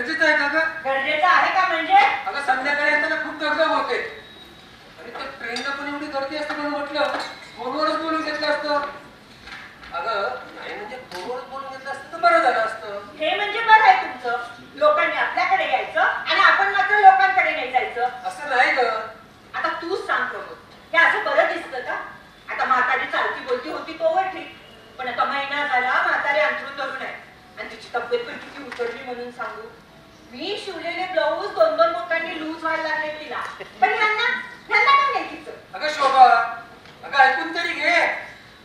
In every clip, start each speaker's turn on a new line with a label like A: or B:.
A: गरजेचं आहे का ग?
B: गरजेचं आहे का म्हणजे?
A: अगं संध्याकाळी येताना खूप दगदग होते आणि त्या ट्रेनला पण एवढी गर्दी असते म्हणून म्हटलं फोनवरच बोलून घेतलं असतं. अगं नाही म्हणजे फोनवरच बोलून घेतलं असतं तर बरं झालं असतं.
B: हे म्हणजे बरं आहे तुमचं. लोकांनी आपल्याकडे यायचं आणि आपण मात्र लोकांकडे नाही जायचं.
A: असं नाही ग.
B: आता तूच सांग प्रमोद, हे असं बरं दिसतं का? आता म्हातारी चालती बोलती होती तोवर ठीक, पण आता महिना झाला म्हातारी अंथरूण धरून आहे आणि तिची तब्येत पण किती उतरली म्हणून सांगू. मी शिवलेले ब्लाऊज 2-2 बोटांनी लूज व्हायला लागले तिला, पण ह्यांना काय नाही तिचं.
A: अगं शोभा, अगं ऐकून तरी घे.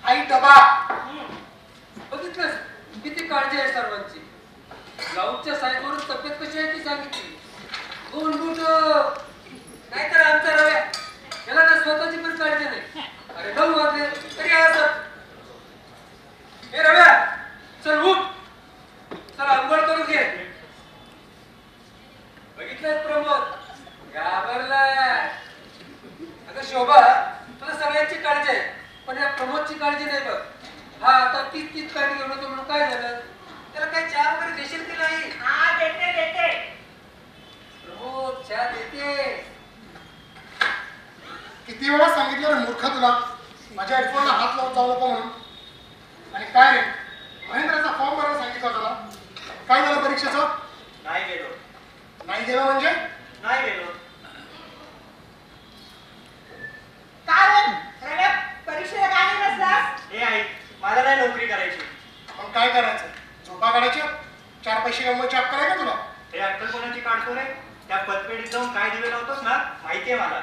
A: आई डबा बघितलंस किती काळजी आहे सर्वांची. ब्लाऊजच्या साईजवरून तब्येत कशी आहे ती सांगितली. 2 बूट नाहीतर आमचा रव्या याला ना स्वतःची पण काळजी नाही. अरे 9 वाजले तरी असं हे रव्या चल उठ, चल अंघोळ करून घे. बघितलंस प्रमोद घाबरलाय. अगं शोभा, तुला सगळ्यांची काळजी आहे पण या प्रमोदची काळजी नाही बघ. हा आता तीच काळजी घेऊन होतो म्हणून काय झालं? त्याला काय चहा वगैरे देशील की नाही?
B: हा देते.
A: प्रमोद चहा देते.
C: किती वेळा सांगितलं रे मूर्ख तुला माझ्या हेडफोनला हात लावून जाऊ नको म्हणून. आणि काय रे महेंद्राचा फॉर्म भरायला सांगितलं तुला. काय झालं परीक्षेचं?
D: नाही गेलो.
C: नाही गेलं म्हणजे?
D: नाही गेलो.
B: कारण रव्या परीक्षेला का नाही बसलास?
D: हे आई, मला नाही नोकरी करायची.
C: मग काय करायचं? झोपा काढायच्या? 4 पैसे कमवायची अक्कल आहे का तुला?
D: हे अक्कल कोणाची काढतो रे? त्या पतपेढीत जाऊन काय दिवे लावतोस ना माहितीये मला.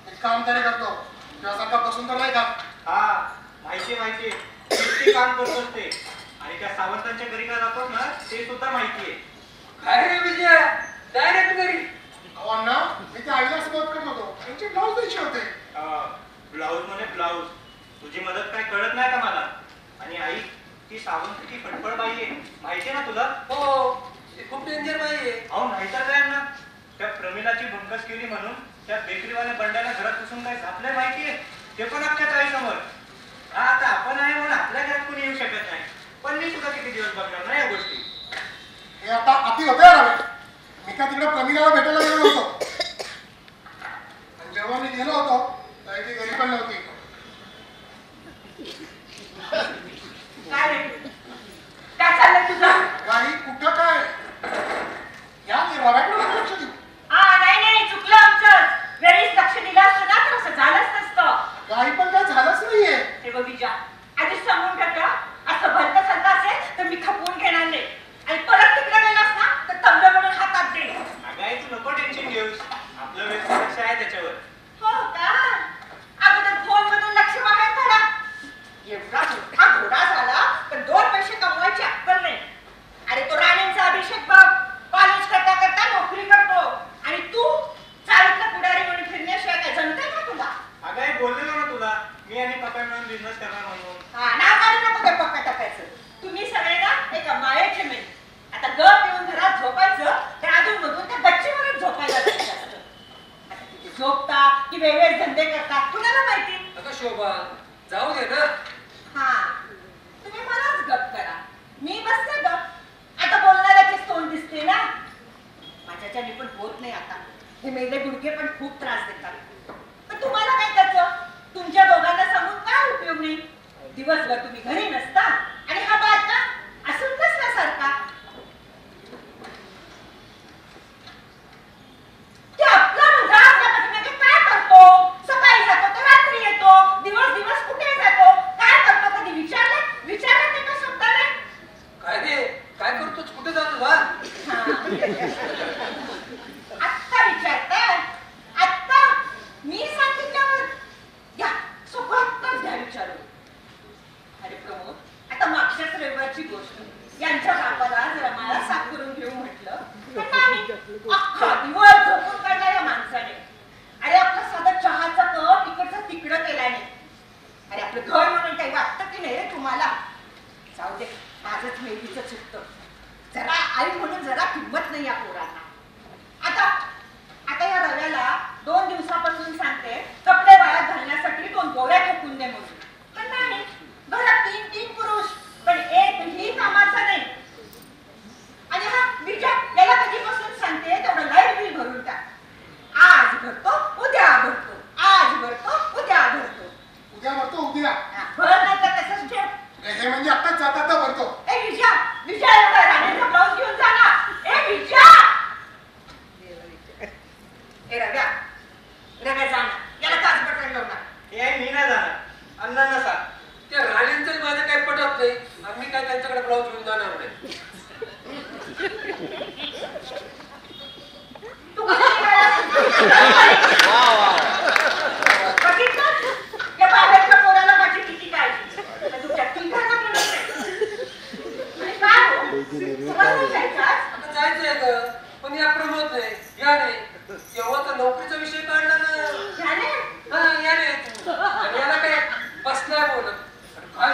C: एक काम तरी करतो तुझ्यासारखा बसून तर नाही का?
D: हा माहितीये किती काम करतोस ते. आणि त्या सावंतांच्या घरी का जातोस ना ते सुद्धा माहितीये.
A: काय रे विजय डायरेक्ट घरी?
C: अहो अण्णा, मी त्या आईला मदत करत होतो. त्यांचे ब्लाऊज द्यायचे होते.
D: ब्लाऊज म्हणे ब्लाऊज. तुझी मदत काय कळत नाही का मला? आणि आई ती सावंतीची फटफट बाई आहे माहितीये ना तुला?
A: हो ती खूप डेंजर बाई आहे.
D: अहो नाहीतर काय ना, त्या प्रमिलाची भंकस केली म्हणून त्या बेकरीवाल्या बंड्याला घरात बसून काय झापलंय माहितीये? ते पण अख्ख्या चाळीसमोर. हा आता आपण आहे म्हणून आपल्या घरात कोणी येऊ शकत नाही, पण मी सुद्धा किती दिवस बघणार नाही या गोष्टी.
C: हे आता अति होते यार. मी का तिकडे प्रमिलाला भेटायला गेलो होतो आणि जेव्हा मी गेलो होतो तेव्हा ती घरी पण नव्हती.
B: काय रे काय चाललंय तुझं?
C: गाडी कुठं काय? या मी रव्याकडे लक्ष देऊ.
B: नाही चुकलं आमचं. वेळीच लक्ष दिलं असतं ना तर असं झालंच नसतं.
C: गाडी पण काय झालंच नाहीये.
B: हे बघ विजा, आधीच सांगून टाका असं भलतं सलतं असेल तर मी खपवून घेणार नाही आणि परत तिकडे गेलास ना तर तंगड म्हणून हातात दे.
D: अगाई तू नको टेन्शन घेऊस, आपलं व्यक्त लक्ष आहे त्याच्यावर.
B: हो का? अगोदर फोन मधून लक्ष बाहेर काढा. एवढा मोठा घोडा झाला तर 2 पैसे कमवायची अक्कल नाही. अरे तो राणींचा अभिषेक बघ, कॉलेज करता नोकरी करतो आणि तू चाळीतलं पुढारी म्हणून फिरण्याशिवाय काय जमतंय का तुला?
D: अगाई बोललेलो ना तुला, मी आणि पप्पा मिळून बिझनेस करणार म्हणून.
B: हा नाव काढू नको त्या पक्का टाकायचं. तुम्ही सगळे ना एका मायेचे मेन. आता गप येऊन घरात झोपायचं तर अजून मधून त्या गच्चीवरच झोपायला जायचं असतं. आता किती झोपता की वेगवेगळे धंदे करता कुणाला माहिती?
A: अगं शोभा जाऊ दे ना.
B: हा तुम्ही मलाच गप करा, मी बसते गप. आता बोलणाऱ्याचीच तोंड दिसते ना. माझ्याच्याने पण होत नाही आता. हे मेले गुडघे पण खूप त्रास देतात. पण तुम्हाला काय त्याचं? तुमच्या दोघांना सांगून काय उपयोग नाही. दिवसभर तुम्ही घरी नसता आणि हा बायका असून नसल्यासारखा. ते आपला मुलगा आपल्या पाठीमागे काय करतो? सकाळी जातो तर रात्री येतो. दिवस कुठे जातो? काय करतो? कधी विचारलं ते का शब्दाने?
A: काय रे काय करतोस? कुठे जातो बा?
B: आत्ता विचारताय? आत्ता मी सांगितल्यावर या सगळं आत्ताच घ्या विचारून. अरे प्रमोद, आता मागच्याच रविवारची गोष्ट. यांच्या बापाला जरा मला साफ करून घेऊ म्हटलं पण नाही. अख्खा दिवस झोपून काढला या माणसाने. अरे आपला साधा चहाचा कप इकडचा तिकडं केला नाही. अरे आपलं घर म्हणून काही वाटतं की नाही रे तुम्हाला? जाऊ दे, माझंच मेलीचं चुकतं. जरा आई म्हणून जरा किंमत नाही या पोरांना. बघितलं? या बाहेरच्या पोराला माझी किती काळजी. तर तुमच्या तिघांना म्हणत नाही. आणि काय हो? तुम्हाला नाही जायचं आज?
A: आता जायचंय ग, पण या प्रमोद नाही याने तेव्हा तर नोकरीचा विषय काढला ना.
B: झाले?
A: हा याने आणि याला काय बसणार बोलत काय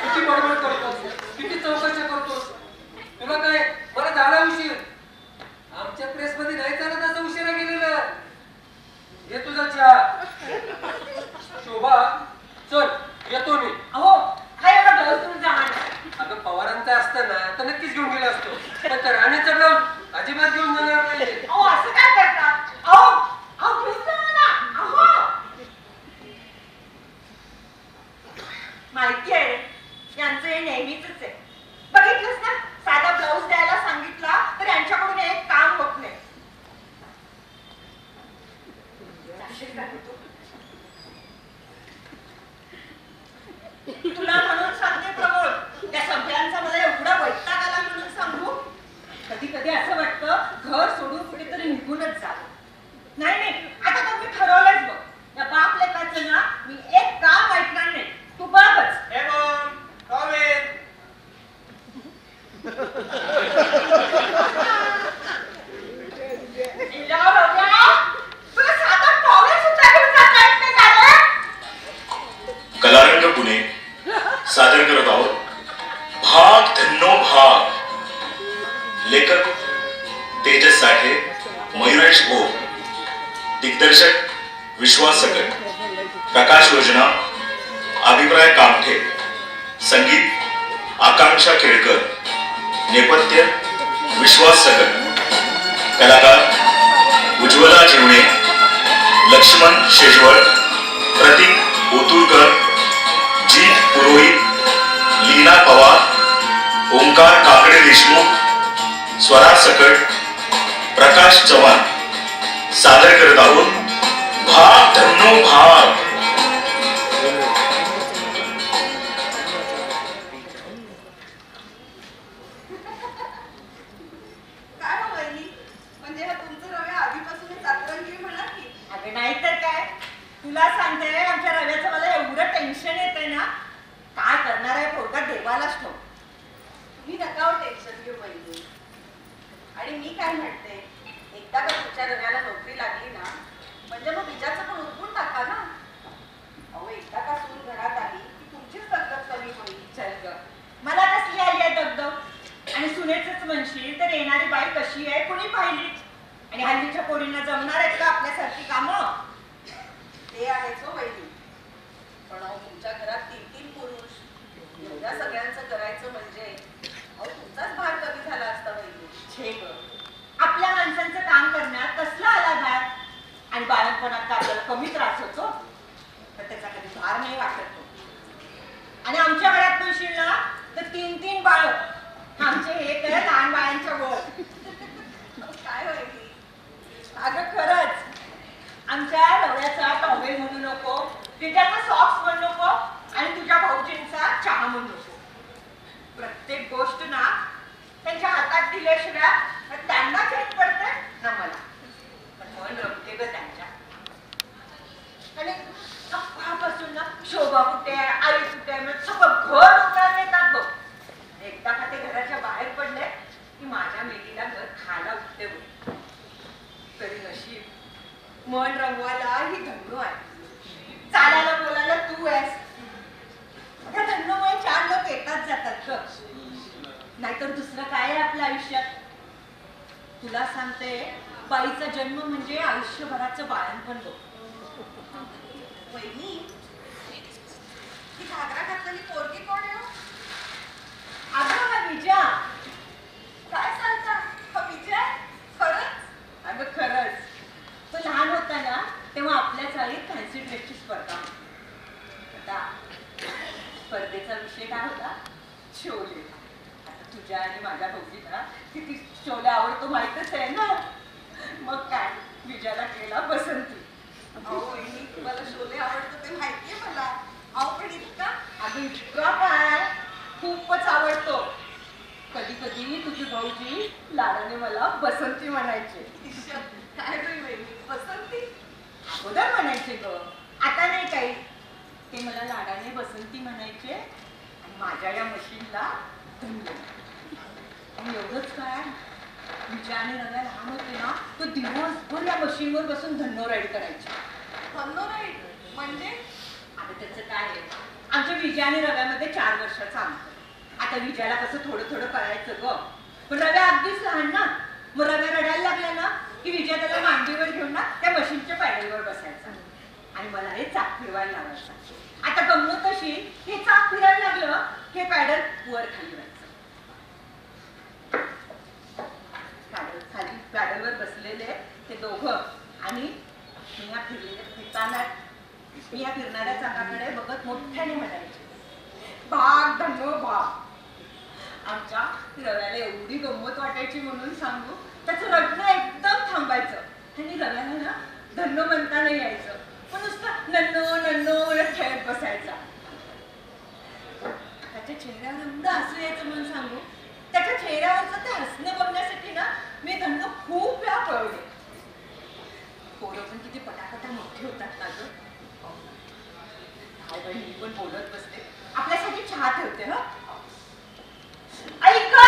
A: किती बडबड करतोस, किती चौकशा करतोस. तुला काय मला झाला उशीर. आमच्या प्रेस मध्ये नाही चालत असं उशिरा गेलेलं. घे तुझा चहा. शोभा चल येतो मी.
B: अहो, हा एवढा ब्लाऊज तुम्ही जमा नाही.
A: अगं पवारांचा असतं ना तर नक्कीच घेऊन गेला असतो, पण त्या राणीचा ब्लाऊज अजिबात घेऊन जाणार नाही.
B: अहो, असं काय करता? अहो, अहो, घेऊन जा मला. अहो. माहिती आहे रे, यांचं हे नेहमीच आहे. बघितलंस ना, साधा ब्लाऊज द्यायला सांगितला तर यांच्याकडून एक काम होत नाही. तुला म्हणून सांगते प्रमोद, त्या सगळ्यांचा मला एवढा वैताग आला म्हणून सांगू. कधी कधी असं वाटतं घर सोडून कुठेतरी निघूनच जावं. नाही नाही, आता तर मी ठरवलंच बघ. या बाप लेकाचं ना मी एक काम ऐकणार नाही. तू बघच.
D: हे बघ, टॉवेल.
B: तुला साधा टॉवेल सुद्धा घेऊन जाता येत नाही का रे?
E: कलारंग पुणे सादर करत आहोत भाग धन्नो भाग. लेखक तेजस साठे, मयुरेश भोग, दिग्दर्शक विश्वास सकट, प्रकाश योजना अभिप्राय कामठे, संगीत आकांक्षा केळकर, नेपथ्य विश्वास सकट, कलाकार उज्ज्वला जिवणे, लक्ष्मण शेजवळ, प्रतीक ओतुरकर, जीत पुरोहित, लीना पवार, ओंकार काकडे देशमुख, स्वरा सकट, प्रकाश चव्हाण. सादर करत आहोत भाग धन्नो भाग.
F: काय हो वहिनी, म्हणजे हा तुमचं रव्या आधीपासूनच अतरंगी म्हणा की.
B: अगं नाही तर काय, तुला सांगते आमच्या रव्याचं मला एवढं टेन्शन येतंय ना, काय करणार आहे पोरगा देवालाच ठेव.
F: तुम्ही नकावर टेन्शन घेऊ वहिनी. आणि मी काय म्हणते, एकदा का तुमच्या रव्याला नोकरी लागली ना, म्हणजे मग विजाचं पण उरकून टाका ना. अहो, एकदा का सून घरात आली की तुमचीच दगदग कमी होईल.
B: चल ग, मला कसली आई आहे दगदग. आणि सुनेचंच म्हणशील तर येणारी बाई कशी आहे कुणी पाहिली. आणि हल्लीच्या पोरींना जमणार आहेत का आपल्यासारखी कामं?
F: ते आहेच हो वहिनी. पण अहो, तुमच्या घरात 3-3 पुरुष एवढ्या सगळ्यांचं करायचं म्हणजे अहो तुमचाच भार कमी झाला असता वहिनी.
B: छे ग, आपल्या माणसांचं काम करण्यात कसला आला भार. आणि बाळणपणात तर आपल्याला कमी त्रास होतो, तर त्याचा कधी भार नाही वाटत. आणि आमच्या घरात म्हणशील ना तर 3-3 बाळ. आमचे हे तर लहान बाळांच्या वर.
F: काय वहिनी,
B: अगं खरंच, आमच्या रव्याचा टॉवेल म्हणू नको, तिच्याचा सॉक्स म्हणू नको, आणि तुझ्या भाऊजींचा चहा म्हणू नको. प्रत्येक गोष्ट ना त्यांच्या हातात दिल्याशिवाय ना त्यांना चेक पडते ना मला. पण मन रमते ग त्यांच्या. आणि सकाळपासून ना शोभा कुठे आहे, आई कुठे आहे, म्हणजे सगळं घर उतरवून येतात बघ. एकदा का ते घराच्या बाहेर पडले की माझ्या मेलीला घर खायला उठते बघ. तरी नशीब मन रंगवायला ही धन्नो आहे, चालायला बोलायला तू आहेस. त्या धन्नोमुळे 4 लोक येतात जातात ग. नाहीतर दुसरं काय आहे आपल्या आयुष्यात. तुला सांगते, बाईचा जन्म म्हणजे आयुष्यभराचं बाळणपण बघ.
F: वहिनी, ही घागरा घातलेली पोरगी कोण आहे हो?
B: अगं हा विजया.
F: काय सांगता, हा विजय? खरंच?
B: अगं खरंच, तो लहान होता ना तेव्हा आपल्या चाळीत फॅन्सी ड्रेसची स्पर्धा होती. आता स्पर्धेचा विषय काय होता? शोले. आता तुझ्या आणि माझ्या भाऊजीला किती शोले आवडतो माहितच आहे ना. मग काय, विजयाला केला पसंती.
F: अहो वहिनी, तुम्हाला शोले आवडतो ते माहितीये मला. अहो पण इतका?
B: अगं इतका काय, खूपच आवडतो. कधी कधी तुझी भाऊ भाऊजी लाडाने मला बसंती म्हणायचे.
F: काय बाई वहिनी, बसंती?
B: अगोदर म्हणायचे ग, आता नाही काही. ते मला लाडाने बसंती म्हणायचे आणि माझ्या या मशीनला धन्य. आणि एवढंच काय, विजय आणि रव्या लहान होते ना, तो दिवसभर या मशीनवर बसून धन्नो राईड करायचे.
F: धन्नोराईड म्हणजे?
B: आता त्याचं काय आहे, आमच्या विजय आणि रव्यामध्ये 4 वर्षाचं अंतर. आता विजयाला कसं थोडं थोडं कळायचं ग, पण रव्या अगदीच लहान ना. मग रव्या रडायला लागला ना की विजय त्याला मांडीवर घेऊन ना त्या मशीनच्या पॅडलवर बसायचा आणि मला हे चाक फिरवायला लावायचा. आता गंमत अशी, हे चाक फिरायला लागलं हे पॅडल वर खाली व्हायचं. खाली पॅडलवर बसलेले ते दोघं आणि मी या फिरणाऱ्या चाकाकडे बघत मोठ्याने म्हणायचे, भाग धन्नो भाग. आमच्या रव्याला एवढी गंमत वाटायची म्हणून सांगू, त्याचं रडणं एकदम थांबायचं आणि रव्याला ना धन्नो म्हणता नाही यायचं, पण नुसतं नन्नो नन्नो खेळत बसायचा. त्याच्या चेहऱ्यावर एवढं हसू यायचं म्हणून सांगू, त्याच्या चेहऱ्यावरचं ते हसणं बघण्यासाठी ना मी धन्नो खूप वेळा पळवले. पोरं पण किती पटापटा मोठी होतात ना ग. भाऊ बहिणी पण बोलत बसते, आपल्यासाठी चहा ठेवते. ह ऐका,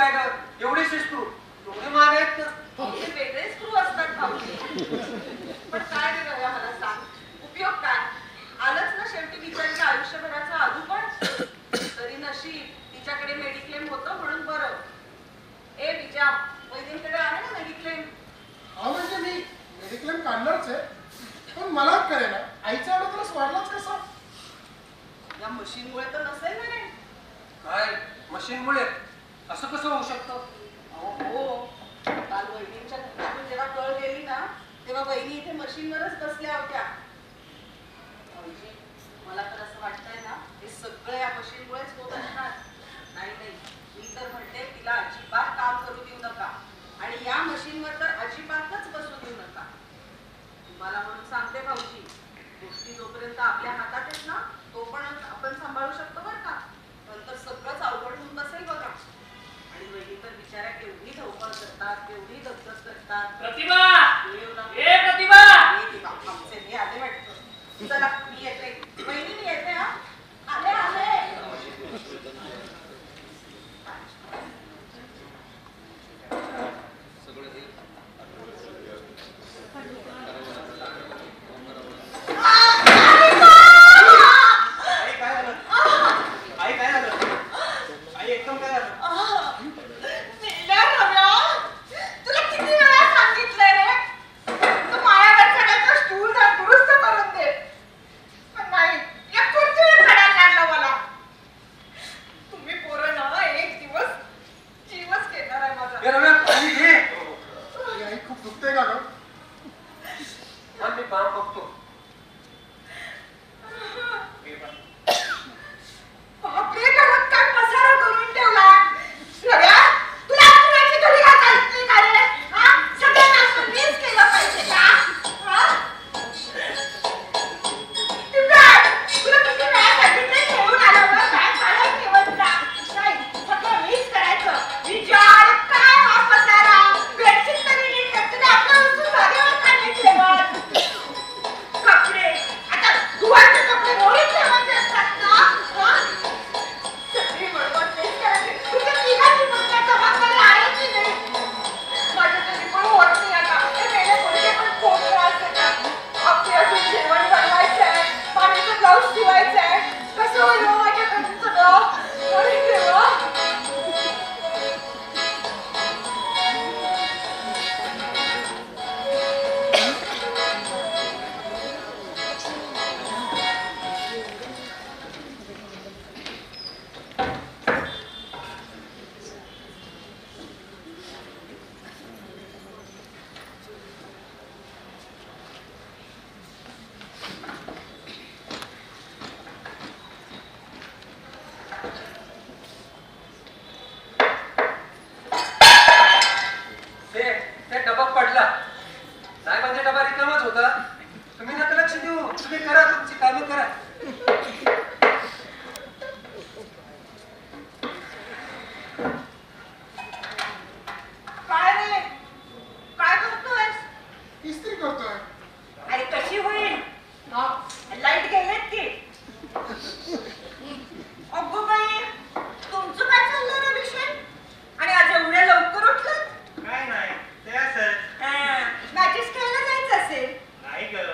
A: काय ग एवढेसे स्क्रू एवढे महाग आहेत ना.
F: हे वेगळे स्क्रू असतात भाऊजी. पण काय रे रव्या मला सांग, उपयोग काय? आलंच ना शेवटी बिचारीच्या आयुष्यभराचं आधूपण. तरी नशीब तिच्याकडे मेडिक्लेम होतं म्हणून बरं. ए बिचा, वैद्यांकडे आहे ना मेडिक्लेम?
C: हा म्हणजे मी मेडिक्लेम काढणारच आहे, पण मला कळेना आईचा एवढा त्रास वाढलाच कसा.
F: या मशीनमुळे तर नसेल ना रे.
A: काय मशीनमुळे असं कसं होऊ शकतं?
F: अहो हो, काल वहिनींच्या घरातून जेव्हा कळ गेली ना तेव्हा वहिनी इथे मशीनवरच बसल्या होत्या. भाऊजी, मला तर असं वाटतंय ना हे सगळं या मशीनमुळेच होत असणार. नाही नाही, मी तर म्हणते तिला अजिबात काम करू देऊ नका आणि या मशीनवर तर अजिबातच बसू देऊ नका. तुम्हाला म्हणून सांगते भाऊजी, गोष्टी जोपर्यंत आपल्या हातात आहेत ना तोपर्यंत आपण सांभाळू शकतो बरं का. नंतर सगळंच अवघड होऊन बसेल बघा. आणि वहिनी तर बिचाऱ्या केवढी धावपळ करतात, केवढी दगदग करतात.
G: प्रतिभा,
F: येऊ ना.
G: ए प्रतिभा,
F: ये देवा, आमचे मी आले वाटतं. चला मी येते. वहिनी मी येते हा. आले आले.
D: आई काय झालं? आई काय झालं? आई एकदम काय झालं?
B: मेल्या रव्या, तुला किती वेळा सांगितलंय रे तू मायावर चढायचं स्टूल दुरुस्त करून दे. पण नाही, या खुर्चीवर चढायला लागलं मला. तुम्ही पोरं ना एक दिवस जीवच घेणार आहे माझा.
A: हे रव्या पाणी घे.
C: ही आई खूप दुखते का ग?
A: थांब, मी काम बघतो.
B: बापरे, घरात काय पसारा करून ठेवला. रव्या, तुला कुणाची घडी घालायची नाही का रे? हा? सगळ्यांना असं मीच केलं पाहिजे का? हा? दिव्या, तुला किती वेळा सांगितलंय खेळून आल्यावर काय काढायला ठेवत जा. नाही, सगळं मीच करायचं. विचार, काय हा पसारा? बेडशीट तरी नीट करते ना, आपल्या वस्तू जागेवर का नीट ठेवत? कपडे, आता धुवायचे कपडे रोळीत ठेवायचे असतात ना? हा? सगळी बडबड तेच करायची. तुझ्या तिघांची पण काय जबाबदारी आहे की नाही? माझ्या तरी पण होत नाही आता. हे मेले मुलगे पण खूप त्रास देतात. आपली अजून जेवण बनवायचंय, पाण्याचं ब्लाऊज शिवायचंय. कसं होईल हो माझ्याकडून सगळं? अरे देवा.
A: ते डबा पडला नाही म्हणजे डबा रिकामाच होता. तुम्ही नका लक्ष देऊ, तुम्ही करा तुमची कामं करा.
B: काय रे? काय करतोयस?
C: इस्त्री करतोय.
B: अरे कशी होईल?
C: हा?
B: लाईट गेलेत की? अगो बाई, तुमचं काय चाललं रे विषय? आणि आज एवढ्या लवकर उठलं?
D: काय नाही, ते असंच.
B: मॅचेस खेळायला जायचं असेल.
D: नाही ग.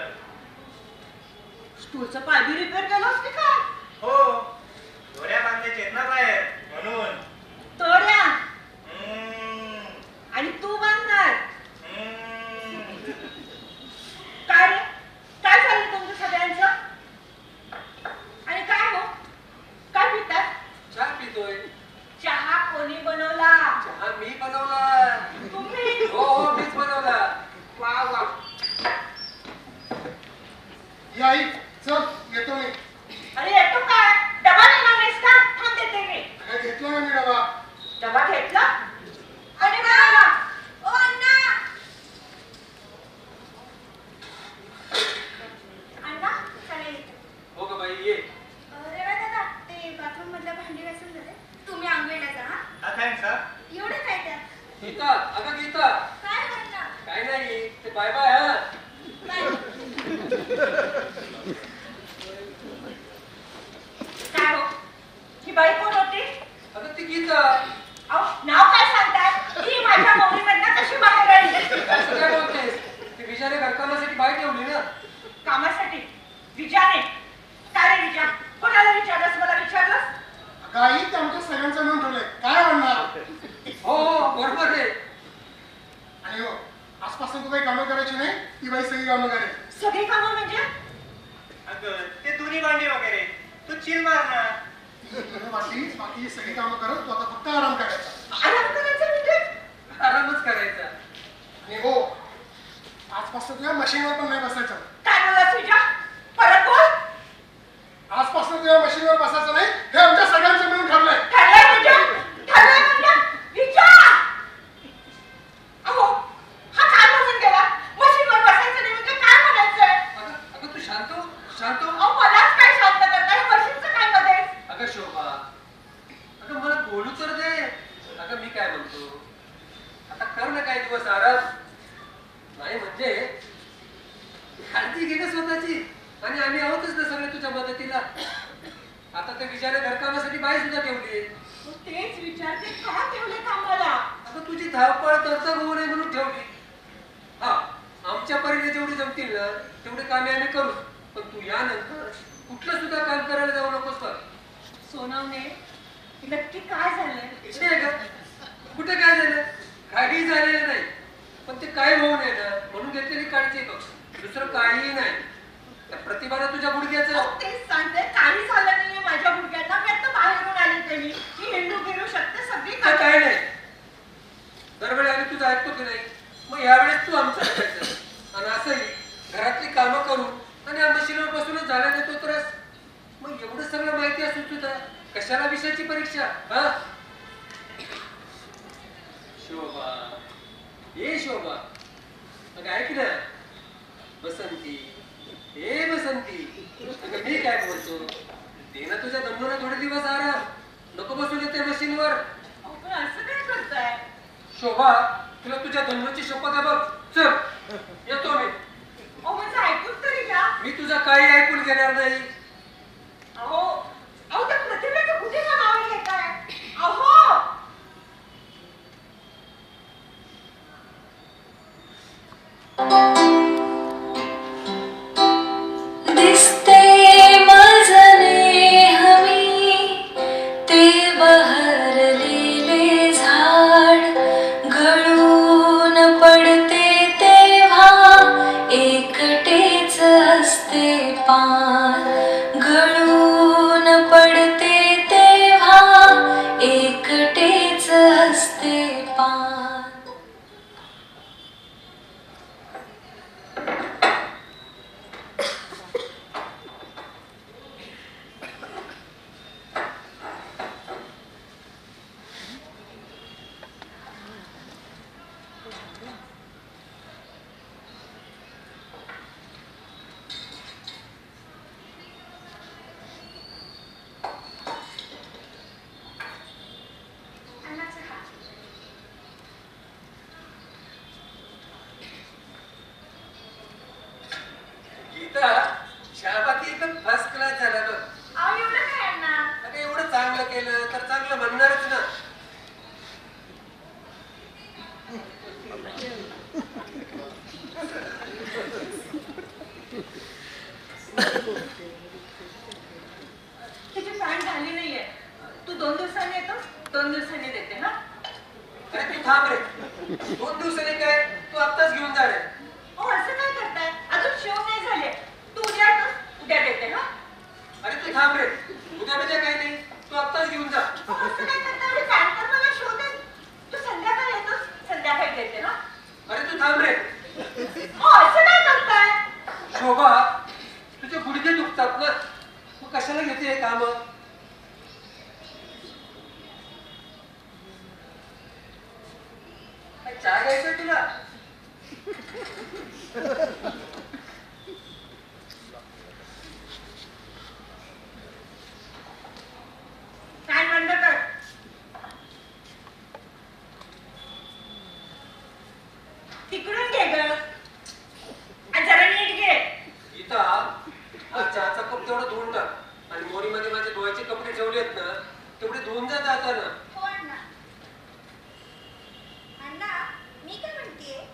B: स्टूलचं पाय बी रिपेअर केलंस की काय?
D: हो, दोऱ्या बांधायचे आहेत ना बाहेर म्हणून.
B: तोड्या.
D: हम्म,
B: आणि तू बांधणार.
D: हम्म.
B: काय रे? काय झालं तुमचं सगळ्यांचं? आणि काय हो? काय पितात?
A: चहा पितोय.
B: चहा कोणी बनवला?
A: चहा मी बनवला.
B: तुम्ही?
A: हो हो, मीच बनवला.
B: वा वा.
C: ही आई, चल येतो मी.
B: अरे येतो काय? डबा नेणार नाहीस का? थांब देते मी.
C: काय घेतला ना मी डबा.
B: डबा घेतला? आणि काय? ओ अण्णा.
H: अण्णा, चालेल.
A: हो ग बाई ये.
H: रेवा दादा, ते बाथरूम मधल्या भांडी घासून झाले. तुम्ही आंघोळीला जा हा.
D: हा, thanks हा.
H: एवढं काय त्यात?
A: गीता, अगं गीता,
H: काय करणार?
A: काय नाही ते बाय बाय हा.
H: काय?
B: काय हो? ही बाई कोण होती?
A: अगं ती गीता.
B: अहो, नाव काय
A: असं काय बोलतेस? ती विचारे घरकामासाठी बाई ठेवली ना.
B: कामासाठी विचारे काय रे विचार कोणाला विचारलंस मला विचारलंस
C: अगं आई ते आमच्या सगळ्यांचं मिळून ठेवलंय काय म्हणणार
A: हो हो बरोबर आहे.
C: आणि हो आजपासून तू काही कामं करायची नाही ती बाई सगळी कामं करेल.
B: सगळी कामं म्हणजे
D: अगं ते दोन्ही भांडी वगैरे तू चिल मार ना.
C: बाकी सगळी कामं करत तू आता फक्त आराम करायचा.
B: आराम करायचं म्हणजे
A: आरामच करायचा.
C: आणि हो आजपासून तुझ्या मशीनवर पण नाही बसायचं.
B: काय बोललास विचार परत बोल
C: आजपासून तुझ्या मशीनवर बसायचं नाही हे आमच्या सगळ्यांचं मिळून ठरलंय.
B: ठरलंय म्हणजे विचार अहो हा काय म्हणून गेला मशीनवर बसायचं नाही म्हणजे काय म्हणायचंय
A: अगं तू शांत हो, शांत हो.
B: अहो मलाच काय शांत करता हे मशीनचं काय मध्ये
A: अगं शोभा, अगं मला बोलू तर दे. अगं मी काय म्हणतो, आता कर ना काही दिवस आराम. नाही म्हणजे काळजी घे ना स्वतःची. आणि आम्ही आहोतच ना सगळे तुझ्या मदतीला. आता ते विचारे घरकामासाठी बाई सुद्धा ठेवली.
B: तेच विचारते का ठेवले कामाला
A: अगं तुझी धावपळ तरतब होऊ नये म्हणून ठेवली. हा आमच्या परीने जेवढी जमतील ना तेवढे कामे आम्ही करू. पण तू यानंतर कुठलं सुद्धा काम करायला जाऊ नकोस तर.
B: सोनवणे नक्की काय झालंय
A: नाही का? कुठे काय झालं? काही झालेलं नाही. पण ते काय होऊ नये ना म्हणून घेतलेली काळजी बघ. दुसरं काहीही नाही. त्या प्रतिभाला तुझ्या गुडघ्याचं
B: अहो, तेच सांगते काही झालं नाहीये माझ्या मुलग्यांना मी आता बाहेरून आली तरी मी हिंडू फिरू शकते सगळी
A: तर काय नाही. दरवेळी आम्ही तुझं ऐकतो की नाही. मग यावेळेस तू आमचं ऐकायचं. आणि असंही घरातली कामं करून आणि या मशीनवर बसूनच झाला नाही तो त्रास. मग एवढं सगळं माहिती असून तुझा कशाला विषयाची परीक्षा? हा शोभा, ये शोभा, अगं ऐक ना बसंती, हे बसंती. अगं मी काय बोलतो, दे ना तुझ्या दमूला थोडे दिवस आराम. नको बसून येते मशीनवर.
B: अहो, पण असं काय करताय
A: शोभा, तुला तुझ्या धन्वची शपथ आहे बघ. चल येतो मी.
B: अहो माझं ऐकून तरी घ्या
A: मी तुझं काही ऐकून घेणार नाही.
B: अहो अहो त्या प्रतिभेचं कुठे का नाव घेताय अहो
G: दिसते मजने हमी ते बहरलेले झाड गळून पडते तेव्हा एकटेच असते पान गळून पडते तेव्हा एकटेच असते पान.
H: अन्नाचं खा.
A: गीता, चहापाती एकदम फर्स्ट क्लास झाला बघ.
H: अहो एवढं काय अण्णा
A: अगं एवढं चांगलं केलं तर चांगलं म्हणणारच ना.
B: तिची पॅन्ट झाली नाहीये तू 2 दिवसांनी येतो 2 दिवसांनी देते हा
A: अरे तू थांब रे. 2 दिवसांनी काय, तू आत्ताच घेऊन जा रे.
B: अहो असं काय करताय अजून शेव नाही झाले तू उद्या येतोस उद्या देते हा
A: अरे तू थांब रे. उद्या म्हणजे काही नाही, तू आत्ताच घेऊन जा.
B: अहो, असं काय करताय एवढी पॅन्ट तर मला शिव दे तू संध्याकाळी येतोस संध्याकाळी देते ना
A: अरे तू थांब रे.
B: अहो असं काय करताय
A: शोभा, तुझे गुडघे दुखतात ना, मग कशाला घेते हे काम? चहा घ्यायचंय तुला?
B: फॅन बंद कर तिकडून घे ग आणि जरा नीट घे
A: गीता, हा चहाचा कप तेवढा धुवून टाक. आणि मोरीमध्ये माझे धुवायचे कपडे ठेवलेत ना, तेवढे धुवून जा जाताना.
H: हो अण्णा. अण्णा मी काय म्हणतेय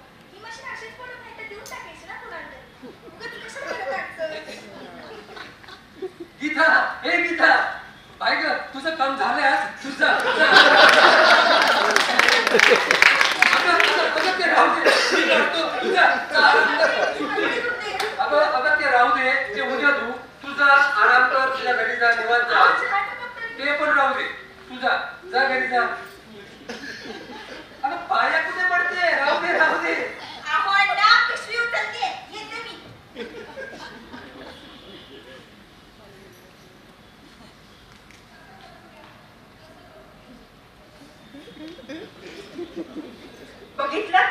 B: बघितलं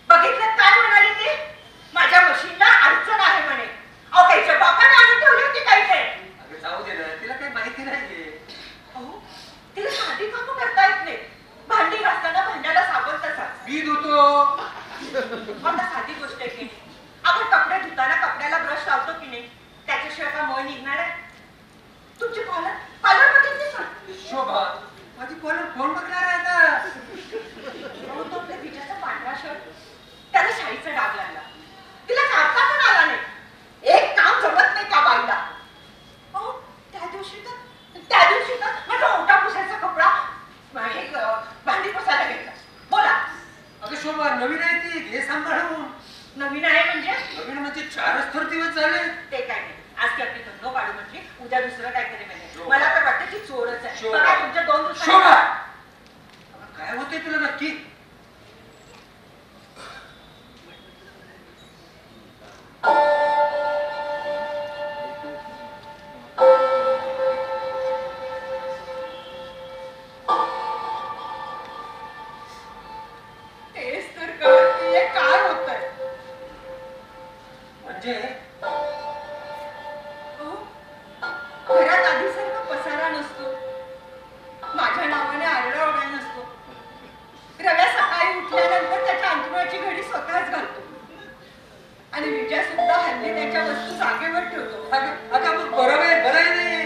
B: बघितलं काय म्हणाले ते? माझ्या मशीनला अडचण आहे म्हणे. अहो काहीच्या बापाने आणून ठेवली होती काही ते.
A: अगं जाऊ दे ना, तिला काही माहिती नाहीये.
B: अहो तिला साधी कामं करता येत नाही. भांडी घासताना भांड्याला साबण तसाच.
A: मी धुतो.
B: आता साधी गोष्ट आहे की नाही. आपण कपडे धुताना कपड्याला ब्रश लावतो की नाही, त्याच्याशिवाय का मळ निघणार आहे? तुमची कॉलर कॉलर बघितली का?
A: शोभा, माझी कॉलर कोण बघणार आहे आता?
B: अहो, तो आपल्या विजयाचा पांढरा शर्ट, त्याला शाईचा डाग लागला. तिला काढता पण आला नाही. एक काम जमत नाही त्या बाईला. अहो, त्या दिवशी तर माझा ओटा पुसायचा कपडा हे, भांडी पुसायला घेतला. बोला.
A: अगं शोभा, नवीन आहे ती, घे सांभाळून.
B: नवीन आहे म्हणजे?
A: नवीन म्हणजे 4च तर दिवस झाले.
B: ते काय नाही. आज ती आपली धंदो काढू म्हणजे उद्या दुसरं काहीतरी मिळेल.
A: शोभा.
B: मला तर वाटतं ती चोरच आहे.
A: शोभा.
B: बघा तुमच्या 2
A: शोभा!
B: दिवसांनी
A: अगं, काय होतंय तुला नक्की?
B: तेच तर कळत नाहीये काय होतंय.
A: म्हणजे
B: अहो, घरात आधीसारखा पसारा नसतो. माझ्या नावाने आरडाओरडा नसतो. रव्या सकाळी उठल्यानंतर त्याच्या अंथरुणाची घडी स्वतःच घालतो. आणि विजय सुद्धा हल्ली त्याच्या वस्तू जागेवर ठेवतो.
A: अगं मग बरं आहे नाही.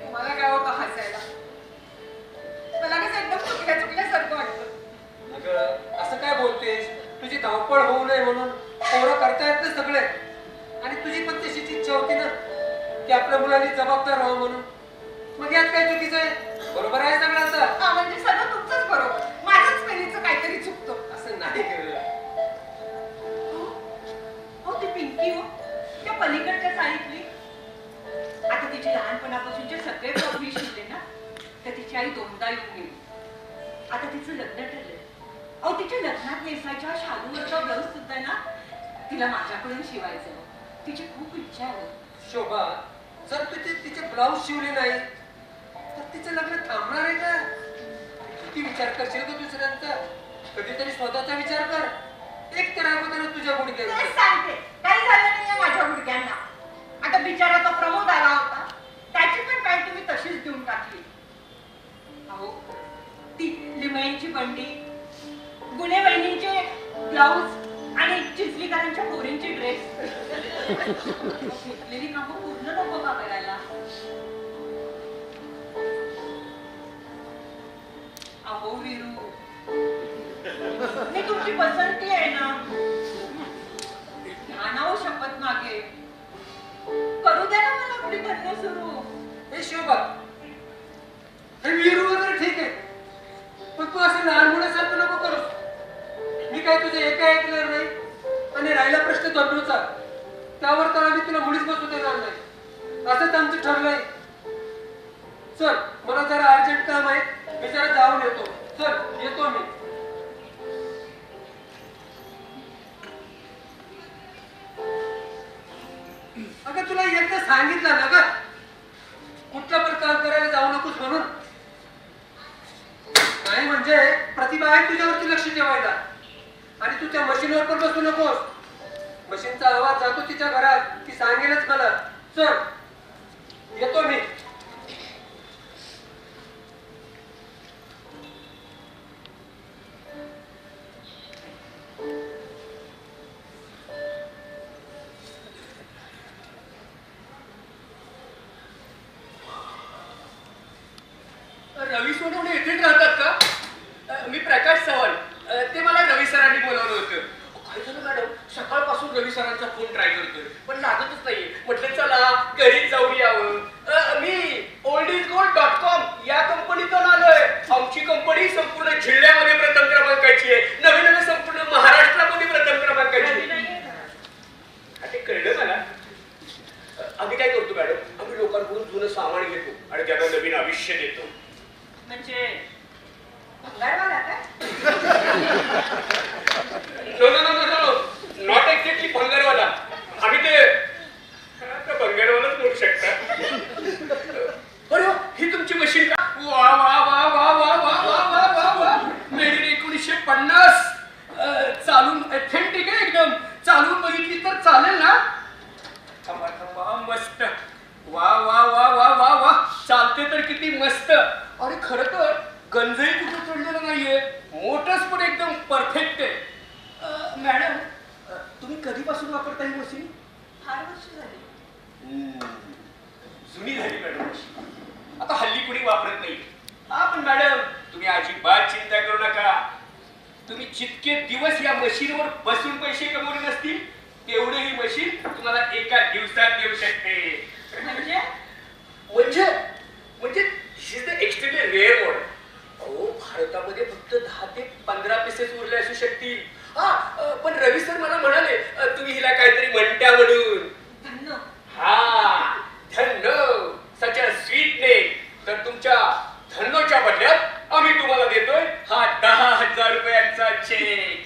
B: तुम्हाला काय होतं हसायला? मला कसं एकदम चुकल्यासारखं वाटतं.
A: अगं असं काय बोलतेस? तुझी धावपळ होऊ नये म्हणून पोरं करतायत ना सगळे. आणि तुझी पण तशीच इच्छा होती ना की आपल्या मुलांनी जबाबदार व्हावं म्हणून. मग यात काय चुकीचं आहे? बरोबर आहे सगळं आता.
B: हा म्हणजे सगळं तुमचंच बरोबर. माझंच पेनीचं काहीतरी चुकतो.
A: असं नाही केलं.
B: हो ती पिंकी हो, त्या पलीकडच्या चाळीतली. आता तिचे लहानपणापासूनचे सगळे ब्लाऊज मी शिवले ना, तर तिची आई 2दा येऊन गेली. आता तिचं लग्न ठरलंय. अहो तिच्या लग्नात नेसायच्या शालूवरचा ब्लाऊज सुद्धा ना तिला माझ्याकडून शिवायचं. तिची खूप इच्छा आहे.
A: शोभा, जर तू तिचे ब्लाऊज शिवले नाही तर तिचं लग्न थांबणार आहे का? किती विचार करशील का दुसऱ्यांचा? कधीतरी स्वतःचा विचार कर. एक तर अगोदर तुझ्या गुडघ्यावर.
B: तेच सांगते, काही झालं नाहीये माझ्या गुडघ्यांना. आता बिचारा तो प्रमोद आला होता, त्याची पण पॅन्ट तुम्ही तशीच देऊन टाकली. अहो ती लिमयेची बंडी, गुणे वहिनींचे ब्लाऊज आणि चिचलीकरांच्या पोरींचे ड्रेस, घेतलेली कामं पूर्ण नको का करायला? अहो वीरू, मी तुमची पसंती आहे ना. ध्यानावर शपथ मागे करू द्या ना मला आपली धन्य सुरू.
A: हे शोभा, हे वीरू वगैरे ठीक आहे, पण तू असं लहान मुलासारखं नको करूस. मी काय तुझं एका ऐकणार नाही. आणि राहिला प्रश्न दंडूचा, त्यावर तर आम्ही तुला मुळीच बसू देणार नाही. असंच आमचं ठरलंय. चल, मला जरा अर्जंट काम आहे, मी जरा जाऊन येतो. चल, येतो मी. अगं तुला एकदा सांगितलं ना ग, कुठलं पण काम करायला जाऊ नकोस म्हणून. नाही म्हणजे प्रतिभा आहे तुझ्यावरती लक्ष ठेवायला. आणि तू त्या मशीनवर पण बसू नकोस. मशीनचा आवाज जातो तिच्या घरात, ती सांगेलच मला. चल, येतो मी.
I: रवी सोनवणे येथेच राहतात का? मी प्रकाश चव्हाण. ते मला रवी सरांनी बोलावलं होतं. काय झालं मॅडम, सकाळपासून रवी सरांचा फोन ट्राय करतोय पण लागतच नाहीये. म्हटलं चला घरीच जाऊन यावं. मी oldisgold.com या कंपनीतून आलोय. आमची कंपनी संपूर्ण जिल्ह्यामध्ये प्रथम क्रमांकाची आहे. नवीन नवीन संपूर्ण महाराष्ट्रामध्ये प्रथम क्रमांकाची आहे. ते कळलं मला. आम्ही काय करतो मॅडम, आम्ही लोकांकडून जुनं सामान घेतो आणि त्यांना नवीन आयुष्य देतो.
B: म्हणजे भंगारवाला काय?
I: नॉट एक्झॅक्टली भंगारवाला. आम्ही ते भंगारवालाच बोलू शकता. अरे ही तुमची मशीन का? अरे खरं तर गंजही कुठे चढलेलं नाहीये, मोटर्स पण एकदम परफेक्ट आहे. मॅडम, तुम्ही कधीपासून वापरता ही मशीन?
F: फार वर्ष झाली.
I: जुनी झाली मॅडम मशीन, आता हल्ली कुणी वापरत नाही. हा पण मॅडम तुम्ही अजिबात चिंता करू नका. तुम्ही जितके दिवस या मशीनवर बसून पैसे कमवले नसतील तेवढे ही मशीन तुम्हाला एका दिवसात देऊ शकते.
B: म्हणजे
I: म्हणजे म्हणजे she is the extremely rare model. अहो भारतामध्ये फक्त 10 ते 15 पीसेस उरले असू शकतील. हा पण रवी सर मला म्हणाले तुम्ही हिला काहीतरी म्हणत्या म्हणून.
B: धन्य.
I: हा धन्नो सच अ स्वीट नेम. तर तुमच्या धन्नोच्या बदल्यात आम्ही तुम्हाला देतोय हा 10,000 रुपयांचा चेक.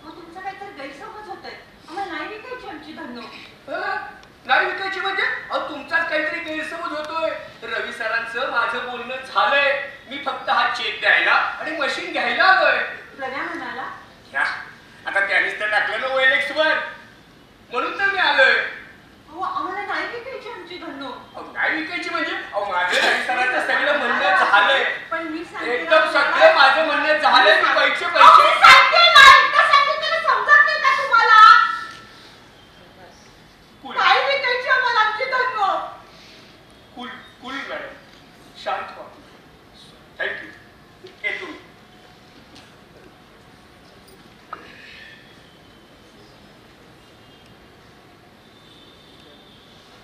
B: हो, तुमचा काहीतरी गैरसमज होतोय. आम्हाला नाही विकायची आमची धन्नो.
I: नाही विकायची म्हणजे अहो तुमचाच काहीतरी गैरसमज होतोय. रवी सरांचं माझं बोलणं झालंय. मी फक्त हा चेक द्यायला आणि मशीन घ्यायला आलोय.
B: रव्या म्हणाला,
I: ह्या, आता त्यानेच तर टाकलं ना OLX वर, म्हणून तर मी आलोय.
B: हो आम्हाला नाही विकायची आमची धन्नो.
I: अहो, नाही विकायची म्हणजे अहो माझं रवी सरांचं सगळं म्हणणं झालंय.
B: पण मी सांगते
I: एकदम
B: ना
I: सगळं माझं म्हणणं झालंय. मी पैसे
B: अहो, मी
I: पैसे
B: सांगते ना, एकदा सांगते तरी समजत नाही का तुम्हाला?
I: कुल
B: नाही विकायची आम्हाला आमची धन्नो.
I: कुल कुल मॅडम, शांत व्हा. थँक्यू. येतो.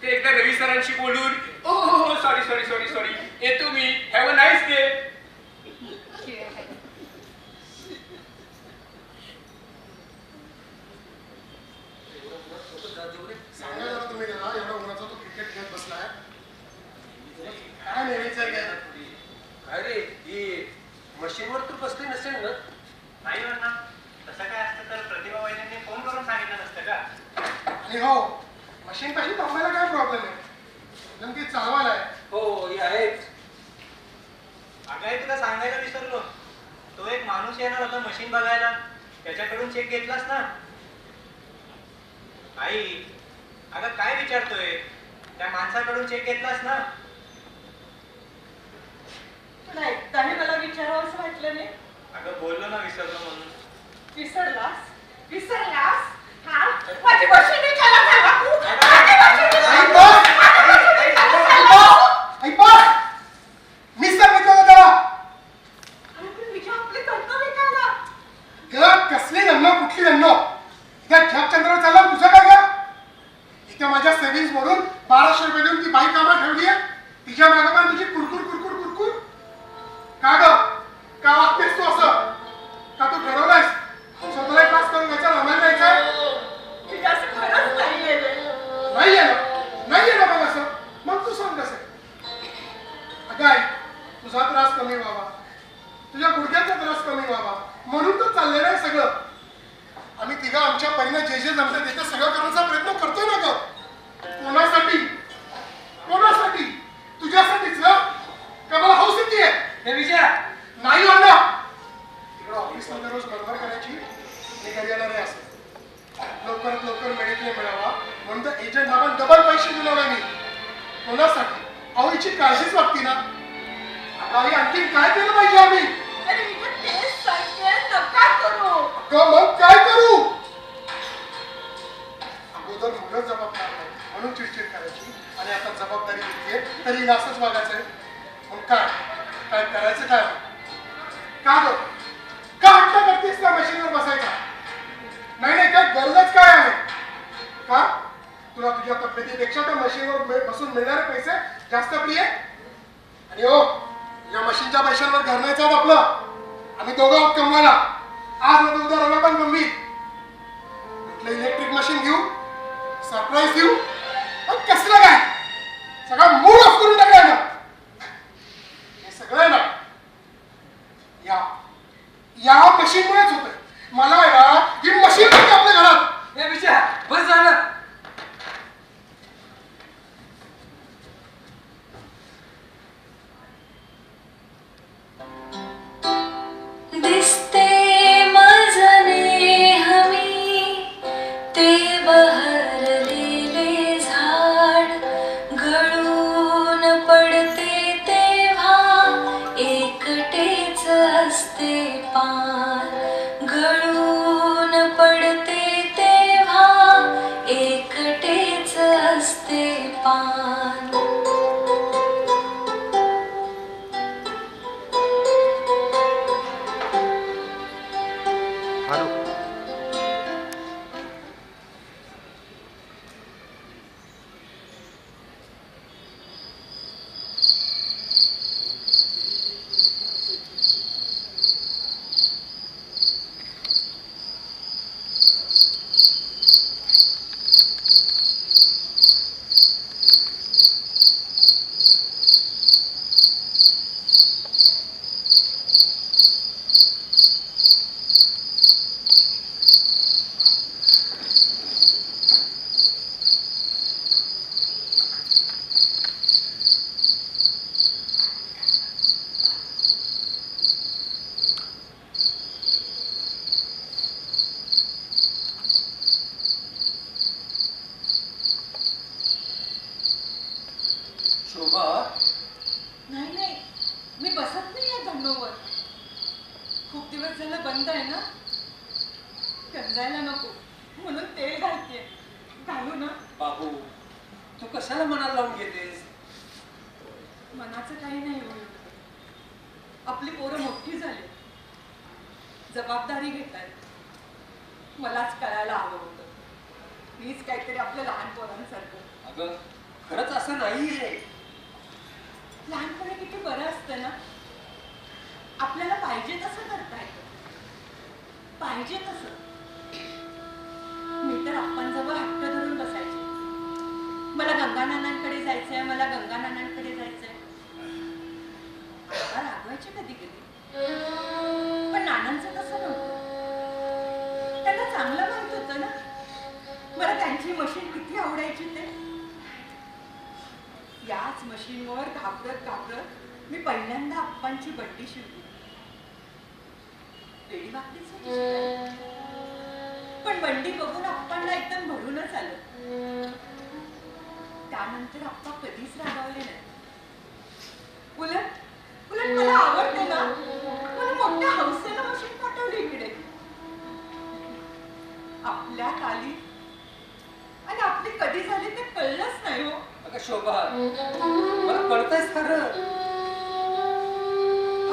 I: ते एकदा रवी सरांशी बोलून oh sorry sorry sorry sorry येतो मी. Have a nice day.
C: सांगा जरा तुम्ही ना, एवढा उन्हाचा तो क्रिकेट खेळत बसलाय. काय नेहमीचं आहे काय?
A: काय रे ही मशीनवर तू बसली नसेल ना?
D: नाही ना, तसं काय असतं तर प्रतिभा वैद्यांनी फोन करून सांगितलं नसतं का?
C: आणि हो, मशीन कशी थांबायला काय प्रॉब्लेम आहे? नेमकी चालवायला आहे.
A: हो ही आहेच.
D: अगं हे तुला सांगायला विसरलो. तो एक माणूस येणार होता मशीन बघायला, त्याच्याकडून चेक घेतलास ना? आई, अगं काय विचारतोय? त्या माणसाकडून चेक घेतलास ना?
B: तुला एकदाही मला विचारावं असं वाटलं नाही?
D: अगं बोललो ना विसरलो म्हणून.
B: विसरलास? विसरलास? हा? माझी मशीन विचारला झाला तू? माझी मशीन विचारला
C: आई, बस!
B: झाला?
C: आई, बस! मीच सांगितलं होतं त्याला.
B: अरे पण विचार आपली धन्नो विकायला.
C: गं, कसली धन्नो कुठली धन्नो? त्या जगचंद्रावर चालला तुझं काय गं? इथे माझ्या सेव्हिंग्ज मधून 1200 रुपये देऊन ती बाई कामात ठेवली आहे. तिच्या मागे पण तुझी कुरकुर कुरकुर कुरकुर. का गं? का वागतेस तू असं? का तू ठरवलंयस स्वतःला क्लास करून घ्यायचा, रमायला जायचंय?
B: तुझं असं खरंच नाहीये रे.
C: नाहीये ना बघ असं. मग तू सांग कसं? अगं आई, तुझा त्रास कमी व्हावा, तुझ्या गुडघ्याचा त्रास कमी व्हावा म्हणून तर चाललेलं आहे सगळं. आम्ही तिघं आमच्या परीनं जे जे जमतं ते सगळं करण्याचा प्रयत्न करतोय ना गं. कोणासाठी? कोणासाठी? तुझ्यासाठीच ना? का मला हौस येते?
A: हे विचार.
C: नाही आणला. तिकडं ऑफिसमध्ये रोज बरोबर करायची आणि घरी येणार आहे असं. लवकरात लवकर मेडिक्लेम मिळावा म्हणून तर एजंटला पण डबल पैसे दिले मी. कोणासाठी? अहो हिची काळजीच वाटते ना. आता आई आणखी काय केलं पाहिजे आम्ही?
B: अरे मी तर तेच सांगते, नका करू.
C: अगं मग काय करू? अगोदर मुलं जबाबदार नाही म्हणून चिडचिड करायची आणि आता जबाबदारी घेतलीये तरी हिला असंच वागायचंय. मग काय काय करायचं काय? का गं? का हट्ट करतेस त्या मशीनवर बसायचा? नाही नाही, काय गरजच काय आहे? का तुला तुझ्या तब्येतीपेक्षा त्या मशीनवर बसून मिळणारे पैसे जास्त प्रिय? आणि हो, या मशीनच्या पैशांवर घर नाही चालत आपलं. आम्ही दोघं आहोत कमवायला. आज नंतर उद्या रव्या पण कमी. कुठलं इलेक्ट्रिक मशीन घेऊ, सरप्राईज देऊ, कसलं काय सगळा मूड ऑफ करून टाकलाय ना. हे सगळं ना या मशीनमुळेच होतंय. मला ही मशीन नाही आपल्या घरात.
A: हे विचार बस झालं.
G: दिसते मजने हमी ते बहरलेले झाड गळून पडते तेव्हा पान गळून पडते तेव्हा एकटेच असते पान.
A: शोभा,
B: नाही नाही, मी बसत नाही या धन्नोवर. खूप दिवस झालं बंद आहे ना, गंजायला नको म्हणून तेल घालते. घालू ना?
A: बाबू, तू कशाला मनाला लावून घेतेस?
B: मनाचं काही नाही होईल. आपली पोरं मोठी झाली, जबाबदारी घेतात. मलाच करायला हवं होतं. मीच काहीतरी आपल्या लहान पोरांसारखं.
A: अगं, खरंच असं नाहीये.
B: लहानपणी किती बरं असतं ना. आपल्याला पाहिजे तसं करता येतं, पाहिजे तसं. मी तर आप्पांजवळ हट्ट धरून बसायचे. मला गंगानानांकडे जायचंय, मला गंगानानांकडे जायचंय. आप्पा रागवायचे कधी कधी, पण नानांचं तसं नव्हतं. त्यांना चांगलं माहित होतं ना मला त्यांची मशीन किती आवडायची ते. याच मशीनवर घाबरत घाबरत मी पहिल्यांदा आप्पांची बड्डी शिवली. पेढी भाकरीच होती शिकायला. पण बंडी बघून आप्पांना एकदम भरूनच आलं. त्यानंतर आप्पा कधीच रागावले नाही. उलट उलट मला आवडते ना, मला मोठ्या हौसेनं मशीन पाठवली इकडे. आपल्या आली आणि आपली कधी झाली ते कळलंच नाही हो.
A: अगं शोभा, मला कळतंयच खरं.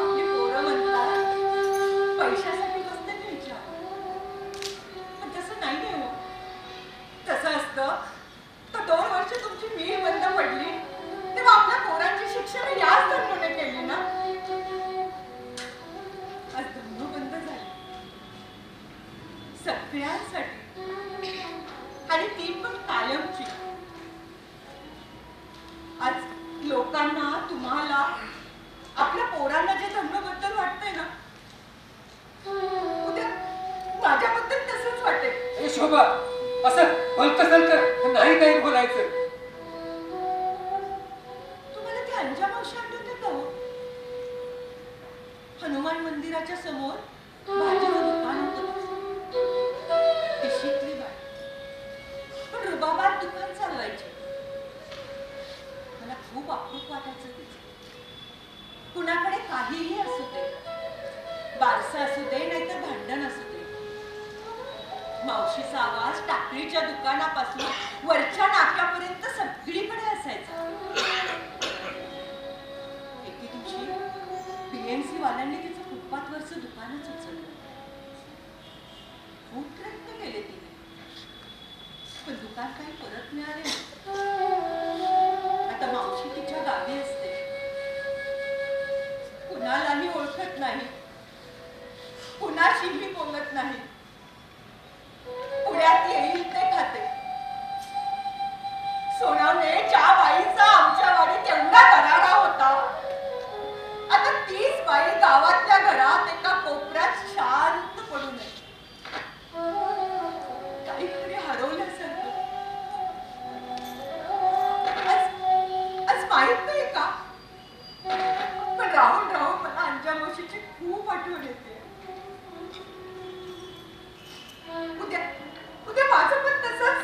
B: आपली पोरं म्हणतात पैशासाठी बसते घ्यायच्या, पण तसं नाही आहे हो. तसं असतं तर 2 वर्ष तुमची मिल बंद पडली तेव्हा आपल्या पोरांची शिक्षण याच धर्माने केली ना. आज धर्म बंद झाली सगळ्यांसाठी, आणि ती पण कायमची. आज लोकांना, तुम्हाला, आपल्या पोरांना जे धर्माबद्दल वाटतंय ना, उद्या माझ्याबद्दल तसंच वाटेल.
A: ए शोभा, असं भलतं नाही काही बोलायचं.
B: तुम्हाला ती अंजा मावशी आठवते का हो? हनुमान मंदिराच्या समोर भाजीचं दुकान होतं. ती शिकली बाई, पण रुबाबात दुकान चालवायची. मला खूप अप्रूप वाटायचं तिचं. कुणाकडे काहीही असू दे, बारसं असू दे नाहीतर भांडण असू दे, मावशीचा आवाज टाकळीच्या दुकानापासून वरच्या नाक्यापर्यंत सगळीकडे असायचा. एके दिवशी PNC वाल्यांनी तिचं फुटपाथवरचं दुकानच उचललं. खूप प्रयत्न केले तिने, पण दुकान काही परत मिळाले नाही. आता मावशी तिच्या गावी असते, कुणालाही ओळखत नाही, कुणाशीही बोलत नाही. पुण्यात येईल ते खाते. सोनावणेच्या बाईचा आमच्या वाडीत एवढा दरारा होता. आता तीच बाई गावातल्या घरात एका कोपऱ्यात शांत पडू नये. काहीतरी हरवल्यासारखं. आज माहित नाही का, पण राहून राहून मला अंजा मावशीची खूप आठवण येते. उद्या उद्या माझं पण तसंच.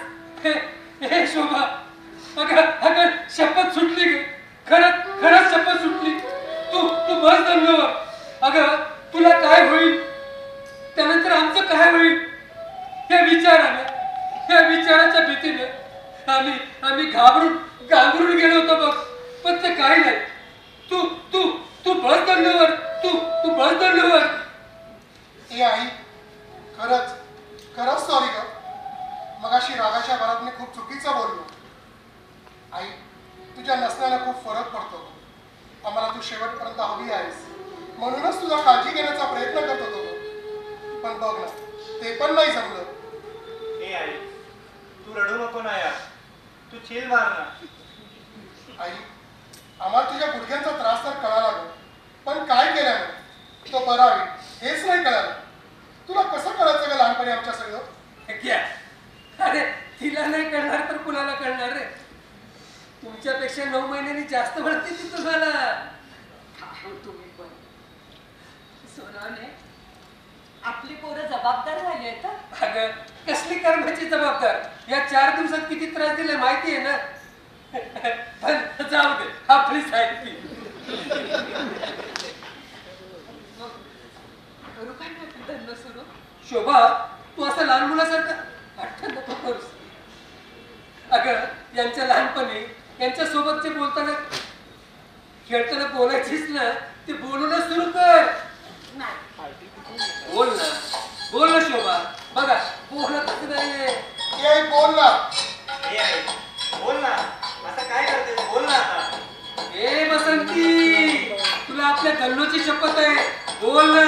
A: हे शोभा, अगं शपथ सुटली ग. खरंच शपथ सुटली. तू बस धन्यवाद. अगं तुला काय होईल त्यानंतर आमचं काय होईल या विचाराच्या भीतीने आम्ही घाबरून गेलो होतो बघ. पण ते काही नाही. तू बस दंडवर तू बस दंडवर.
C: ए आई, खरंच सॉरी ग. मगाशी रागाच्या भरात मी खूप चुकीचं बोललो. आई, तुझ्या नसण्याला खूप फरक पडतो. आम्हाला तू शेवटपर्यंत हवी आहेस म्हणूनच तुझा काळजी घेण्याचा प्रयत्न करत होतो. पण बघ ना, ते पण नाही जमलं.
D: ए आई, तू रडू नको ना यार, तू चिल मार ना.
C: आई, आम्हाला तुझ्या गुडघ्यांचा त्रास तर कळाला ग, पण काय केल्यानं तो बरा होईल हेच नाही कळालं. तुला कसं कळायचं ग लहानपणी आमच्या सगळं?
A: क्या? अरे तिला नाही कळणार तर कुणाला कळणार रे? तुमच्यापेक्षा 9 महिन्यांनी जास्त म्हणते ती तुम्हाला.
B: काय हो तुम्ही पण. सोनाने आपली पोरं जबाबदार झाली आहेत हं.
A: अगं कसली कर्माची जबाबदार? या 4 दिवसात किती त्रास दिले माहिती आहे ना. पण जाऊ दे, आपली साहित्य.
B: मग करू काय नाही आपलं धंदा सुरू?
A: शोभा, तू असं लहान मुलासारखं हट्ट नको करूस. अगं यांच्या लहानपणी यांच्या सोबत जे बोलताना खेळताना बोलायचीच ना, ते बोलूनच सुरू कर.
B: नाही.
A: बोल ना शोभा. बघा बोलतच नाहीये.
C: ए आई, बोल ना.
D: ए आई, बोल ना. असं काय करतेस? बोल ना आता.
A: ए बसंती, तुला आपल्या गल्लोची शपथ आहे, बोल ना.